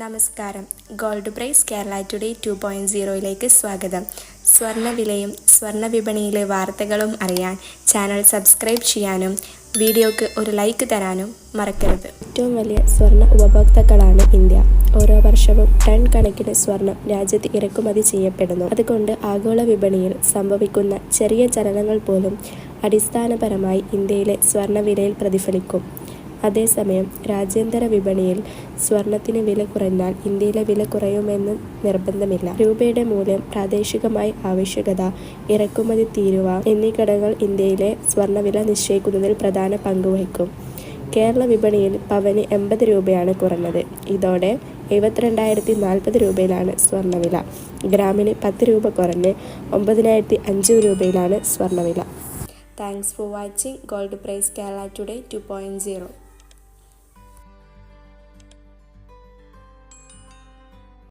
നമസ്കാരം. Gold price Kerala today 2.0 സ്വാഗതം. സ്വർണ്ണവിലയും സ്വർണ്ണ വിപണിയിലെ വാർത്തകളും അറിയാൻ ചാനൽ സബ്സ്ക്രൈബ് ചെയ്യാനും വീഡിയോക്ക് ഒരു ലൈക്ക് തരാനും മറക്കരുത്. ഏറ്റവും വലിയ സ്വർണ്ണ ഉപഭോക്താക്കളാണ് ഇന്ത്യ. ഓരോ വർഷവും ടൺ കണക്കിന് സ്വർണം രാജ്യത്ത് ഇറക്കുമതി ചെയ്യപ്പെടുന്നു. അതുകൊണ്ട് ആഗോള വിപണിയിൽ സംഭവിക്കുന്ന ചെറിയ ചലനങ്ങൾ പോലും അടിസ്ഥാനപരമായി ഇന്ത്യയിലെ സ്വർണ്ണവിലയിൽ പ്രതിഫലിക്കും. അതേസമയം രാജ്യാന്തര വിപണിയിൽ സ്വർണത്തിന് വില കുറഞ്ഞാൽ ഇന്ത്യയിലെ വില കുറയുമെന്ന് നിർബന്ധമില്ല. രൂപയുടെ മൂല്യം, പ്രാദേശികമായി ആവശ്യകത, ഇറക്കുമതി തീരുവ എന്നീ ഘടകങ്ങൾ ഇന്ത്യയിലെ സ്വർണ്ണവില നിശ്ചയിക്കുന്നതിൽ പ്രധാന പങ്കുവഹിക്കും. കേരള വിപണിയിൽ പവന് 80 രൂപയാണ് കുറഞ്ഞത്. ഇതോടെ 72,040 രൂപയിലാണ് സ്വർണ്ണവില. ഗ്രാമിന് 10 രൂപ കുറഞ്ഞ് 9,005 രൂപയിലാണ് സ്വർണ്ണവില. Thanks for watching gold price Kerala today 2.0.